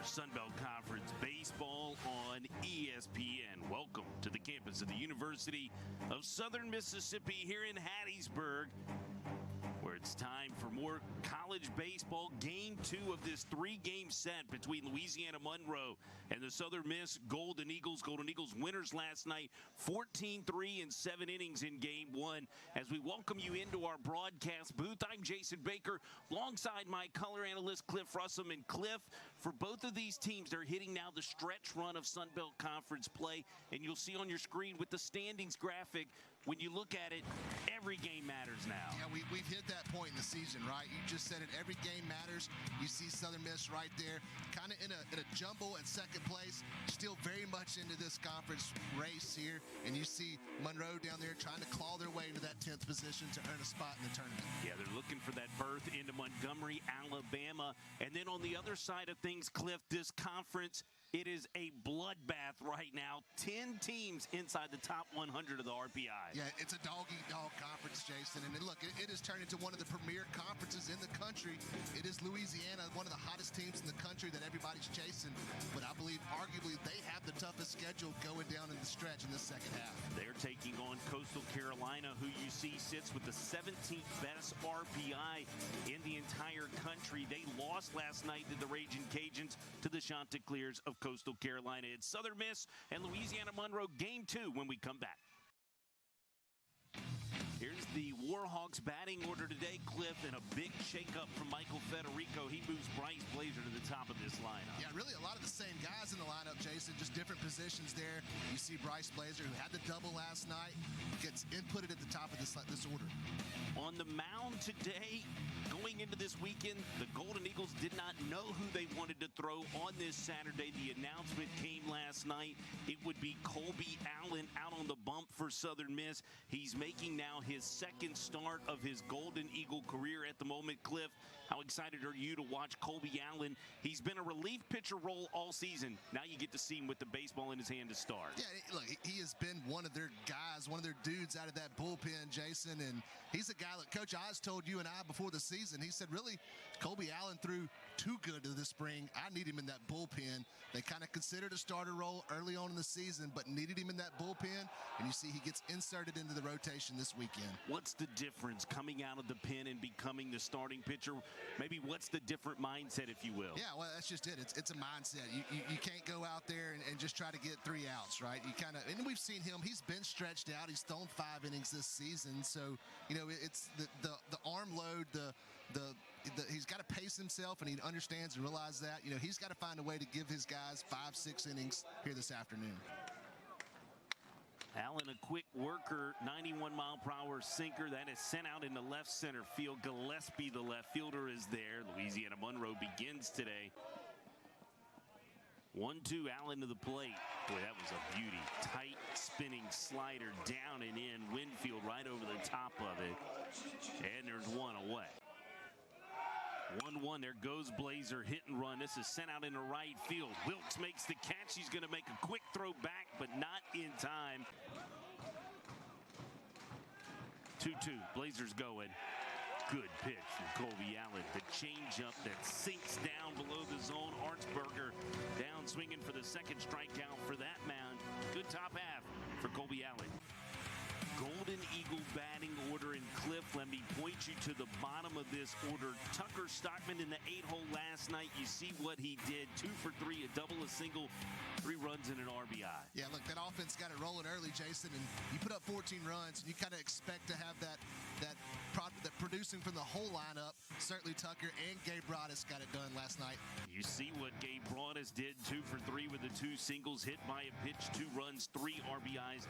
for Sunbelt Conference Baseball on ESPN. Welcome to the campus of the University of Southern Mississippi here in Hattiesburg, where it's time for more college baseball. Game 2 of this 3-game set between Louisiana Monroe and the Southern Miss Golden Eagles. Golden Eagles winners last night, 14-3 in 7 innings in Game 1. As we welcome you into our broadcast booth, I'm Jason Baker, alongside my color analyst Cliff Russum. And Cliff, for both of these teams, they're hitting now the stretch run of Sunbelt Conference play, and you'll see on your screen with the standings graphic, when you look at it, every game matters now. Yeah, we've hit that point in the season, right? You just said it, every game matters. You see Southern Miss right there, kind of in a jumble at second place, still very much into this conference race here. And you see Monroe down there trying to claw their way into that 10th position to earn a spot in the tournament. Yeah, they're looking for that berth into Montgomery, Alabama. And then on the other side of things, Cliff, this conference, it is a bloodbath right now. 10 teams inside the top 100 of the RPI. Yeah, it's a dog-eat-dog conference, Jason. And look, it has turned into one of the premier conferences in the country. It is Louisiana, one of the hottest teams in the country that everybody's chasing. But I believe, arguably, they have the toughest schedule going down in the stretch in the second half. They're taking on Coastal Carolina, who you see sits with the 17th best RPI in the entire country. They lost last night to the Raging Cajuns, to the Chanticleers of Coastal Carolina. It's Southern Miss and Louisiana Monroe, Game 2 when we come back. Here's the Warhawks batting order today, Cliff, and a big shakeup from Michael Federico. He moves Bryce Blazer to the top of this lineup. Yeah, really a lot of the same guys in the lineup, Jason, just different positions there. You see Bryce Blazer, who had the double last night, gets inputted at the top of this order. On the mound today, going into this weekend, the Golden Eagles did not know who they wanted to throw on this Saturday. The announcement came last night. It would be Colby Allen out on the bump for Southern Miss. He's making now his second start of his Golden Eagle career at the moment. Cliff, how excited are you to watch Colby Allen? He's been a relief pitcher role all season. Now you get to see him with the baseball in his hand to start. Yeah, look, he has been one of their guys, one of their dudes out of that bullpen, Jason, and he's a guy that Coach Oz told you and I before the season. He said, really, Colby Allen threw too good this spring. I need him in that bullpen. They kind of considered a starter role early on in the season, but needed him in that bullpen, and you see he gets inserted into the rotation this weekend. What's the difference coming out of the pen and becoming the starting pitcher? Maybe what's the different mindset, if you will? Yeah, well, that's just it. It's a mindset. You can't go out there and just try to get 3 outs, right? You kind of, and we've seen him. He's been stretched out. He's thrown 5 innings this season. So, you know, it's the arm load, he's got to pace himself, and he understands and realizes that. You know, he's got to find a way to give his guys 5-6 innings here this afternoon. Allen, a quick worker, 91-mile-per-hour sinker. That is sent out in the left center field. Gillespie, the left fielder, is there. Louisiana Monroe begins today. 1-2, Allen to the plate. Boy, that was a beauty. Tight spinning slider down and in. Winfield right over the top of it. And there's one away. 1-1. There goes Blazer. Hit and run. This is sent out into right field. Wilks makes the catch. He's going to make a quick throw back, but not in time. 2-2. Blazers going. Good pitch from Colby Allen. The changeup that sinks down below the zone. Artsberger down swinging for the second strikeout for that mound. Good top half for Colby Allen. Golden Eagle batting order. And Cliff, let me point you to the bottom of this order. Tucker Stockman in the 8-hole last night. You see what he did. 2 for 3, a double, a single, 3 runs and an RBI. Yeah, look, that offense got it rolling early, Jason, and you put up 14 runs, and you kind of expect to have that producing from the whole lineup. Certainly Tucker and Gabe Broadus got it done last night. You see what Gabe Broadus did. 2 for 3 with the 2 singles, hit by a pitch, 2 runs, 3 RBIs.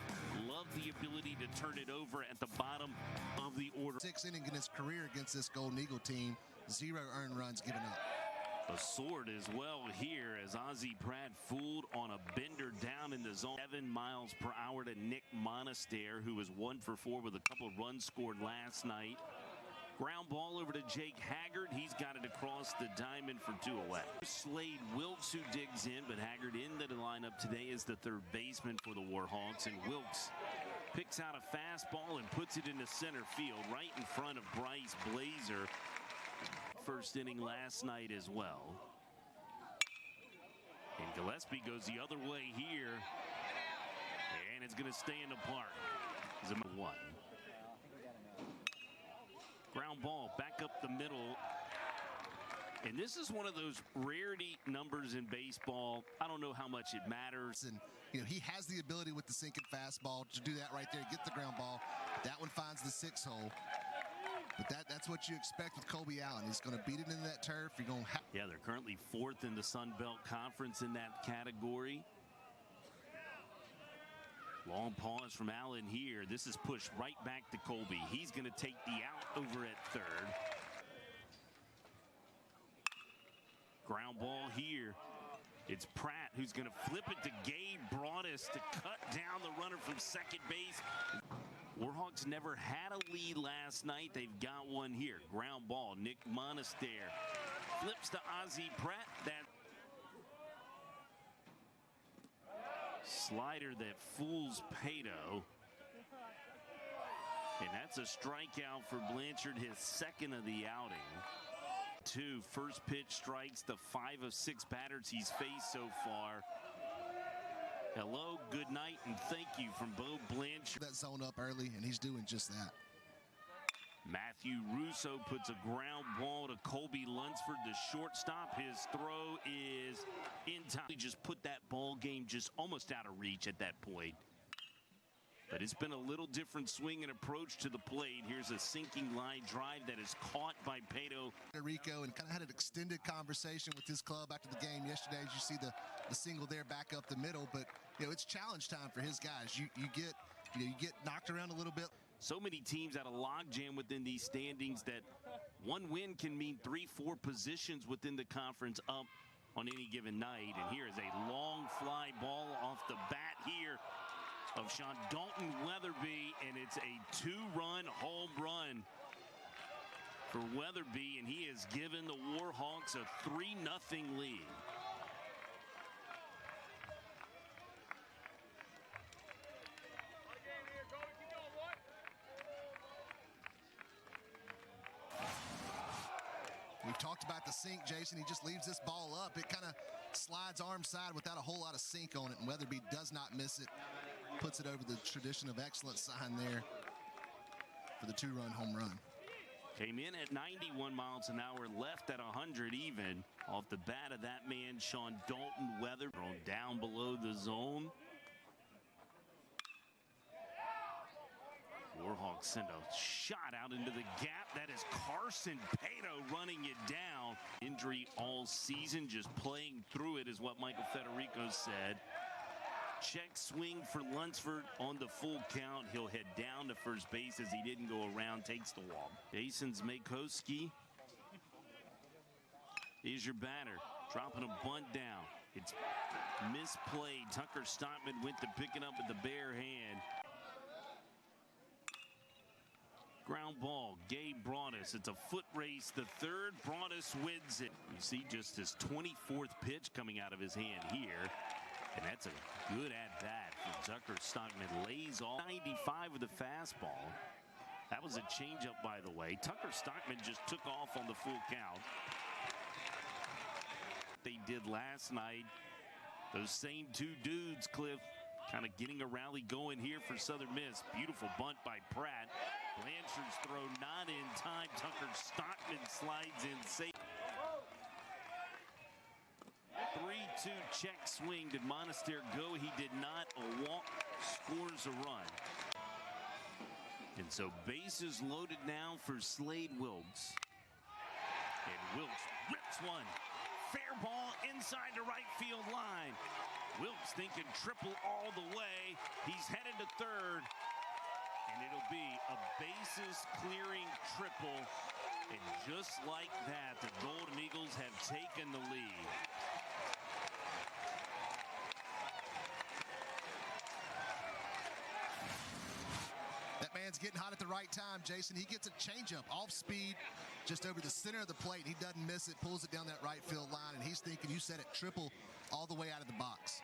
Love the ability to turn it over at the bottom of the order. 6 innings in his career against this Golden Eagle team, 0 earned runs given up. A sword as well here as Ozzie Pratt fooled on a bender down in the zone. 7 miles per hour to Nick Monistere, who was 1 for 4 with a couple of runs scored last night. Ground ball over to Jake Haggard. He's got it across the diamond for 2 away. Slade Wilks, who digs in, but Haggard into the lineup today is the third baseman for the Warhawks. And Wilks picks out a fastball and puts it into center field right in front of Bryce Blazer. First inning last night as well. And Gillespie goes the other way here. And it's going to stay in the park. It's a 1. Ground ball back up the middle. And this is one of those rarity numbers in baseball. I don't know how much it matters. And, he has the ability with the sinking fastball to do that right there, get the ground ball. That one finds the 6 hole. But that's what you expect with Colby Allen. He's going to beat it into that turf. You're going to Yeah, they're currently 4th in the Sun Belt Conference in that category. Long pause from Allen here. This is pushed right back to Colby. He's going to take the out over at 3rd. Ground ball here. It's Pratt who's going to flip it to Gabe Broadus to cut down the runner from second base. Warhawks never had a lead last night. They've got one here. Ground ball. Nick Monistere flips to Ozzie Pratt. That slider that fools Paetow. And that's a strikeout for Blanchard, his 2nd of the outing. 2 first pitch strikes, the 5 of 6 batters he's faced so far. Hello, good night, and thank you from Bo Blanchard. that zone up early, and he's doing just that. Matthew Russo puts a ground ball to Colby Lunsford, the shortstop. His throw is in time. He just put that ball game just almost out of reach at that point. But it's been a little different swing and approach to the plate. Here's a sinking line drive that is caught by Paetow. Rico, and kind of had an extended conversation with his club after the game yesterday. As you see the single there back up the middle, but it's challenge time for his guys. You get knocked around a little bit. So many teams at a logjam within these standings that one win can mean 3-4 positions within the conference up on any given night. And here is a long fly ball off the bat here of Sean Dalton Weatherby, and it's a 2-run home run for Weatherby, and he has given the Warhawks a 3-0 lead. We've talked about the sink, Jason. He just leaves this ball up. It kind of slides arm side without a whole lot of sink on it, and Weatherby does not miss it. Puts it over the tradition of excellence sign there for the 2-run home run. Came in at 91 miles an hour, left at 100 even. Off the bat of that man, Sean Dalton Weatherby, thrown down below the zone. Warhawks send a shot out into the gap. That is Carson Paetow running it down. Injury all season, just playing through it is what Michael Federico said. Check swing for Lunsford on the full count. He'll head down to first base as he didn't go around, takes the walk. Jason Zmakoski is your batter. Dropping a bunt down. It's misplayed. Tucker Stockman went to pick it up with the bare hand. Ground ball, Gabe Broadus. It's a foot race. The 3rd, Broadus wins it. You see just his 24th pitch coming out of his hand here. And that's a good at-bat for Tucker Stockman. Lays off 95 with the fastball. That was a changeup, by the way. Tucker Stockman just took off on the full count. They did last night. Those same 2 dudes, Cliff, kind of getting a rally going here for Southern Miss. Beautiful bunt by Pratt. Blanchard's throw not in time. Tucker Stockman slides in safe. 3-2 check swing. Did Monistere go? He did not. A walk scores a run. And so bases loaded now for Slade Wilks. And Wilks rips one. Fair ball inside the right field line. Wilks thinking triple all the way. He's headed to 3rd. And it'll be a bases clearing triple. And just like that, the Golden Eagles have taken the lead. That man's getting hot at the right time, Jason. He gets a changeup off speed just over the center of the plate. He doesn't miss it, pulls it down that right field line, and he's thinking, you said it, triple all the way out of the box.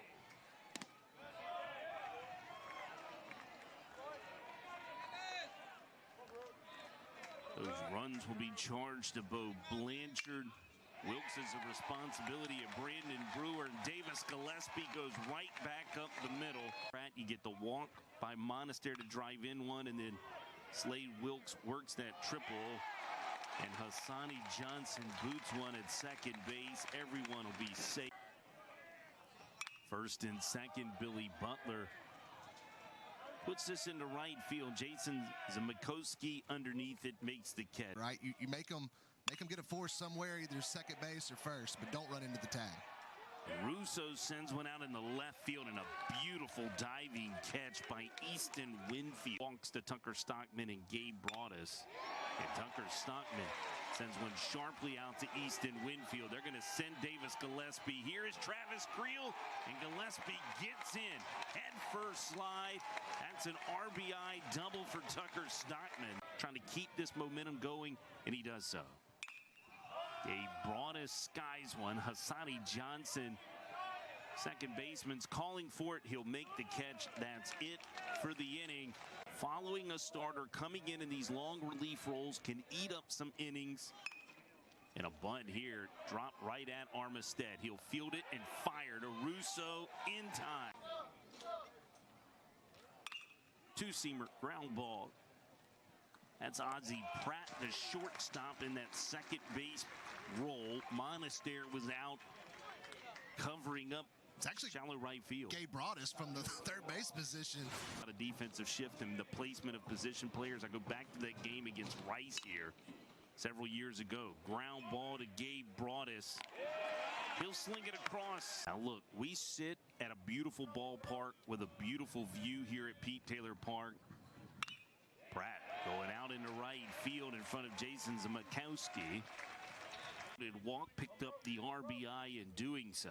Those runs will be charged to Bo Blanchard. Wilks is the responsibility of Brandon Brewer, and Davis Gillespie goes right back up the middle. Pratt, you get the walk by Monistere to drive in one, and then Slade Wilks works that triple, and Hassani Johnson boots one at second base. Everyone will be safe. First and second, Billy Butler puts this into right field. Jason Zamikoski underneath it makes the catch. Right, you make them get a force somewhere, either second base or first, but don't run into the tag. Russo sends one out in the left field, and a beautiful diving catch by Easton Winfield. Walks to Tucker Stockman and Gabe Broadus. And Tucker Stockman sends one sharply out to Easton Winfield. They're going to send Davis Gillespie. Here is Travis Creel, and Gillespie gets in. Head first slide. That's an RBI double for Tucker Stockman. Trying to keep this momentum going, and he does so. Gabe Broadus skies one. Hassani Johnson, second baseman's calling for it. He'll make the catch. That's it for the inning. Following a starter coming in these long relief roles can eat up some innings. And a bunt here, drop right at Armistead. He'll field it and fire to Russo in time. Two-seamer ground ball. That's Ozzie Pratt, the shortstop in that second base role. Monistere was out covering up. It's actually shallow right field. Gabe Broadus from the third base position. A lot of defensive shift and the placement of position players. I go back to that game against Rice here several years ago. Ground ball to Gabe Broadus. He'll sling it across. Now look, we sit at a beautiful ballpark with a beautiful view here at Pete Taylor Park. Pratt going out into right field in front of Jason Zamikowski. Walk picked up the RBI in doing so.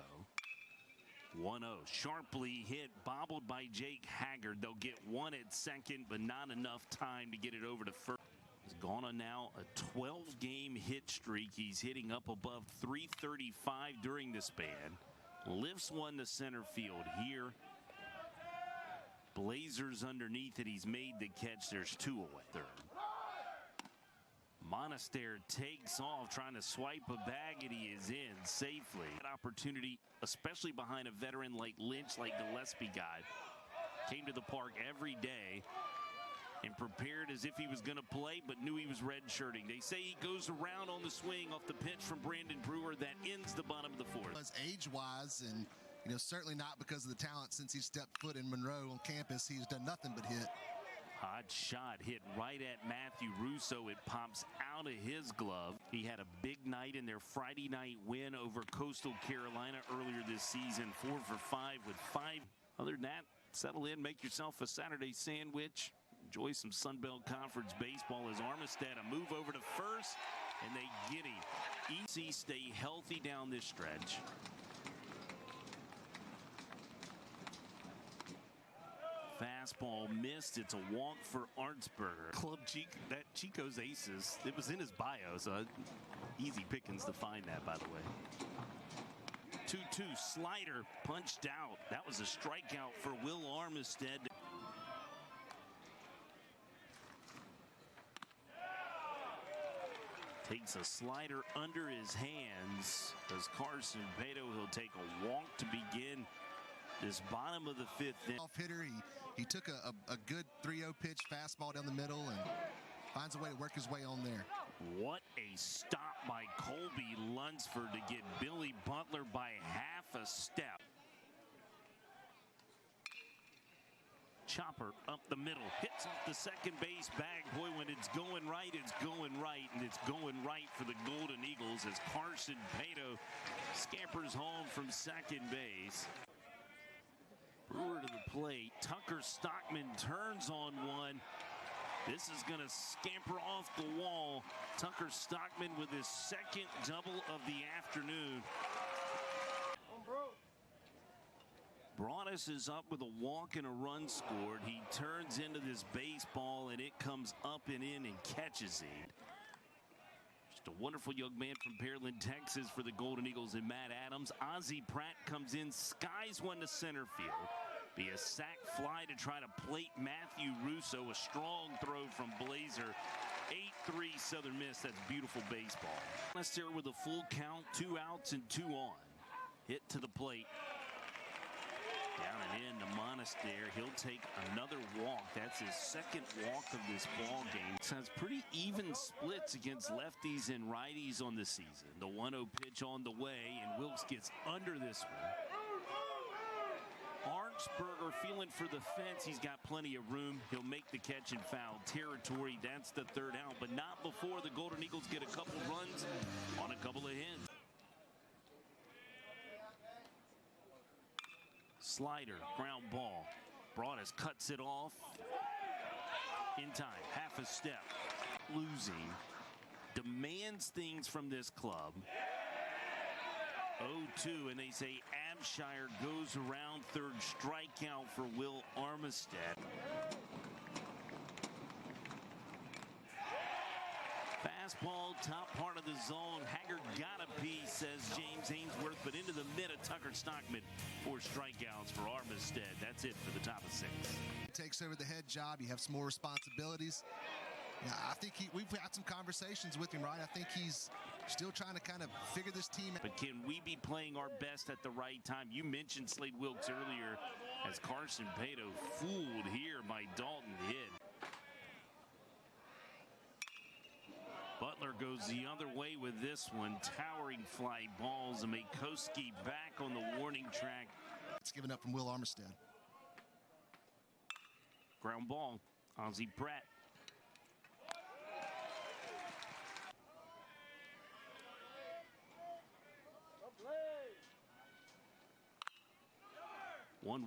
1-0, sharply hit, bobbled by Jake Haggard. They'll get one at second, but not enough time to get it over to first. He's gone on now a 12-game hit streak. He's hitting up above 335 during the span. Lifts one to center field here. Blazers underneath it. He's made the catch. There's two away. Third. Monistere takes off, trying to swipe a bag, and he is in safely. That opportunity, especially behind a veteran like Lynch, like Gillespie guy, came to the park every day and prepared as if he was going to play, but knew he was redshirting. They say he goes around on the swing off the pitch from Brandon Brewer. That ends the bottom of the fourth. Age-wise, and certainly not because of the talent. Since he stepped foot in Monroe on campus, he's done nothing but hit. Hot shot hit right at Matthew Russo. It pops out of his glove. He had a big night in their Friday night win over Coastal Carolina earlier this season. 4 for 5 with 5. Other than that, settle in, make yourself a Saturday sandwich. Enjoy some Sun Belt Conference baseball as Armistead a move over to first, and they get him. EC stay healthy down this stretch. Fastball missed. It's a walk for Artsberger. Club Chico's Aces. It was in his bio, so easy pickings to find that, by the way. 2-2 slider punched out. That was a strikeout for Will Armistead. Takes a slider under his hands as Carson Paetow. He'll take a walk to begin this bottom of the fifth. Off hitter, he took a good 3-0 pitch fastball down the middle and finds a way to work his way on there. What a stop by Colby Lunsford to get Billy Butler by half a step. Chopper up the middle, hits off the second base bag. Boy, when it's going right, it's going right, and it's going right for the Golden Eagles as Carson Paetow scampers home from second base. Brewer to the plate. Tucker Stockman turns on one. This is going to scamper off the wall. Tucker Stockman with his second double of the afternoon. Broadus is up with a walk and a run scored. He turns into this baseball, and it comes up and in and catches it. Just a wonderful young man from Pearland, Texas for the Golden Eagles and Matt Adams. Ozzie Pratt comes in, skies one to center field. Be a sac fly to try to plate Matthew Russo. A strong throw from Blazer. 8-3 Southern Miss. That's beautiful baseball. Monistere with a full count, 2 outs and 2 on. Hit to the plate. Down and in to Monistere. He'll take another walk. That's his second walk of this ball game. So it's pretty even splits against lefties and righties on the season. The 1-0 pitch on the way, and Wilks gets under this one. Armistead feeling for the fence. He's got plenty of room. He'll make the catch in foul territory. That's the 3rd out, but not before the Golden Eagles get a couple runs on a couple of hits. Slider, ground ball. Broadus cuts it off. In time, half a step. Losing. Demands things from this club. 0-2, and they say Abshire goes around. 3rd strikeout for Will Armistead. Fastball, top part of the zone. Haggard got a piece, says James Ainsworth, but into the mid of Tucker Stockman. 4 strikeouts for Armistead. That's it for the top of 6. He takes over the head job. You have some more responsibilities. Yeah, I think we've had some conversations with him, right? I think he's still trying to kind of figure this team out. But can we be playing our best at the right time? You mentioned Slade Wilks earlier as Carson Paetow fooled here by Dalton Hid. Butler goes the other way with this one. Towering fly balls, and Makoski back on the warning track. It's given up from Will Armistead. Ground ball, Ozzie Pratt.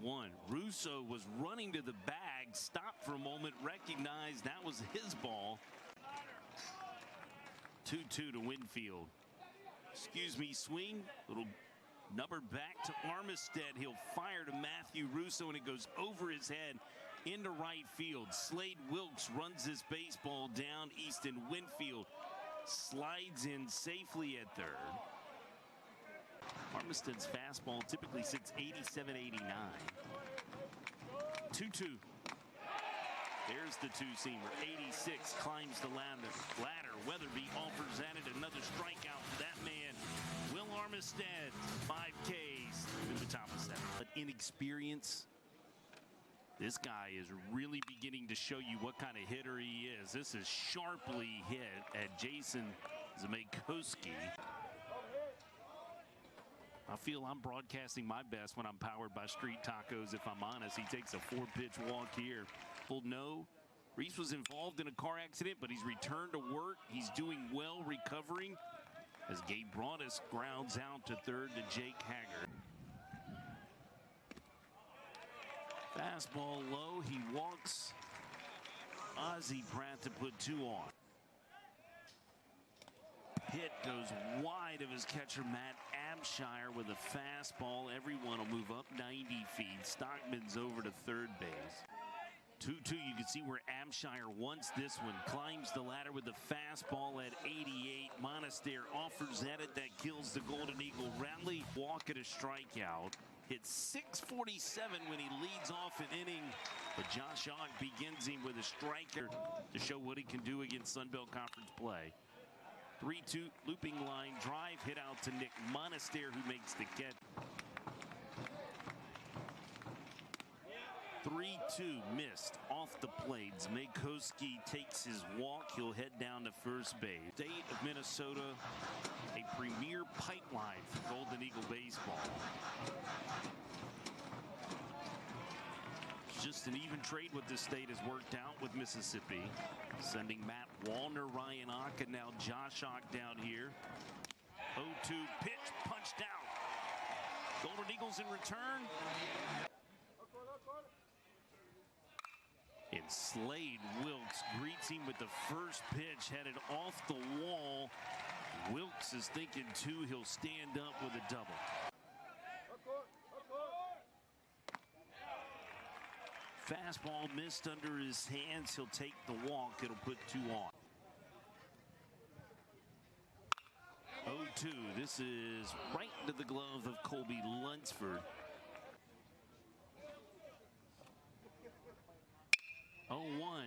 One. Russo was running to the bag, stopped for a moment, recognized that was his ball. 2-2 to Winfield. Excuse me, swing. Little number back to Armistead. He'll fire to Matthew Russo, and it goes over his head into right field. Slade Wilks runs this baseball down. Easton Winfield slides in safely at 3rd. Armistead's fastball typically sits 87-89. 2-2. There's the 2-seamer. 86 climbs the ladder. Weatherby offers at it. Another strikeout for that man. Will Armistead, 5 Ks in the top of 7. But inexperience, this guy is really beginning to show you what kind of hitter he is. This is sharply hit at Jason Zmakoski. I feel I'm broadcasting my best when I'm powered by Street Tacos, if I'm honest. He takes a 4-pitch walk here. Well, no, Reese was involved in a car accident, but he's returned to work. He's doing well recovering as Gabe Broadus grounds out to 3rd to Jake Haggard. Fastball low. He walks Ozzie Pratt to put 2 on. Hit goes wide of his catcher, Matt Abshire, with a fastball. Everyone will move up 90 feet. Stockman's over to 3rd base. 2-2, you can see where Abshire wants this one. Climbs the ladder with the fastball at 88. Monistere offers at it. That kills the Golden Eagle. Rally walk at a strikeout. Hits 647 when he leads off an inning. But Josh Ogg begins him with a striker to show what he can do against Sun Belt Conference play. 3-2 looping line drive hit out to Nick Monistere, who makes the catch. 3-2 missed off the plate. Zmakoski takes his walk. He'll head down to 1st base. State of Minnesota, a premier pipeline for Golden Eagle baseball. Just an even trade what this state has worked out with Mississippi. Sending Matt Wallner, Ryan Aka, now Josh Ogg down here. 0-2 pitch punched out. Golden Eagles in return. And Slade Wilks greets him with the first pitch headed off the wall. Wilks is thinking 2. He'll stand up with a double. Fastball missed under his hands. He'll take the walk. It'll put 2 on. 0-2. This is right into the glove of Colby Lunsford. 0-1.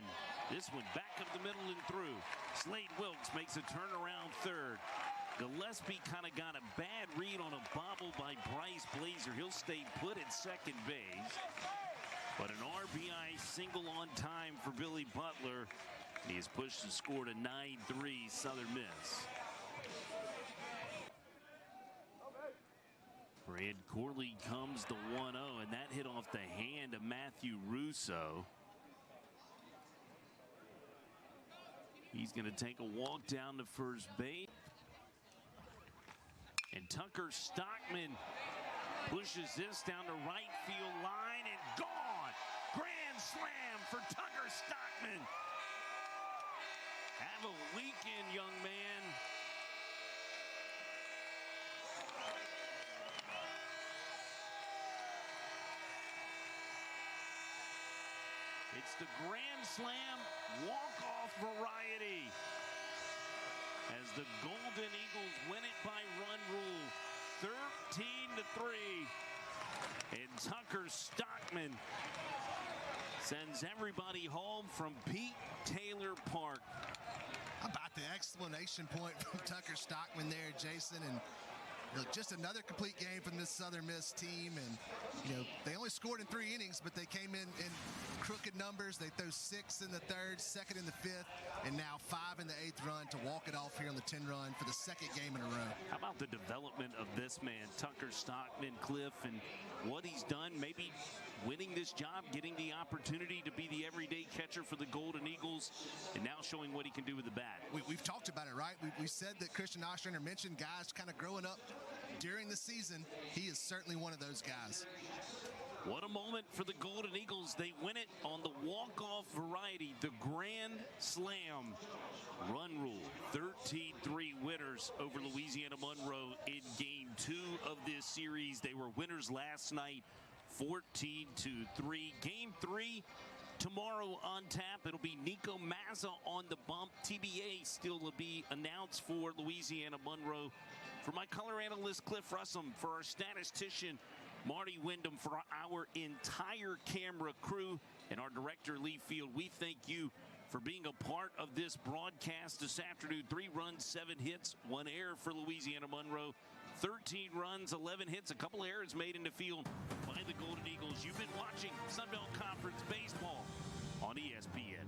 This one back up the middle and through. Slade Wilks makes a turnaround third. Gillespie kind of got a bad read on a bobble by Bryce Blazer. He'll stay put at second base. But an RBI single on time for Billy Butler. He has pushed the score to 9-3 Southern Miss. Brad Corley comes to 1-0, and that hit off the hand of Matthew Russo. He's going to take a walk down to first base. And Tucker Stockman pushes this down the right field line and gone. Grand slam for Tucker Stockman. Have a weekend, young man. It's the Grand Slam walk-off variety as the Golden Eagles win it by run rule, 13-3. And Tucker Stockman sends everybody home from Pete Taylor Park. How about the exclamation point from Tucker Stockman there, Jason? And just another complete game from this Southern Miss team. And, they only scored in 3 innings, but they came in crooked numbers. They throw 6 in the third, 2nd in the 5th, and now 5 in the 8th run to walk it off here on the 10 run for the 2nd game in a row. How about the development of this man, Tucker Stockman, Cliff, and what he's done, maybe winning this job, getting the opportunity to be the everyday catcher for the Golden Eagles, and now showing what he can do with the bat. We've talked about it, right? We said that Christian Ostrander mentioned guys kind of growing up during the season. He is certainly one of those guys. What a moment for the Golden Eagles. They win it on the walk-off variety, the Grand Slam run rule. 13-3 winners over Louisiana Monroe in Game 2 of this series. They were winners last night, 14-3. Game 3 tomorrow on tap. It'll be Nico Mazza on the bump. TBA still to be announced for Louisiana Monroe. For my color analyst, Cliff Russum, for our statistician, Marty Wyndham, for our entire camera crew, and our director, Lee Field, we thank you for being a part of this broadcast this afternoon. 3 runs, 7 hits, 1 error for Louisiana Monroe. 13 runs, 11 hits, a couple errors made in the field by the Golden Eagles. You've been watching Sun Belt Conference Baseball on ESPN.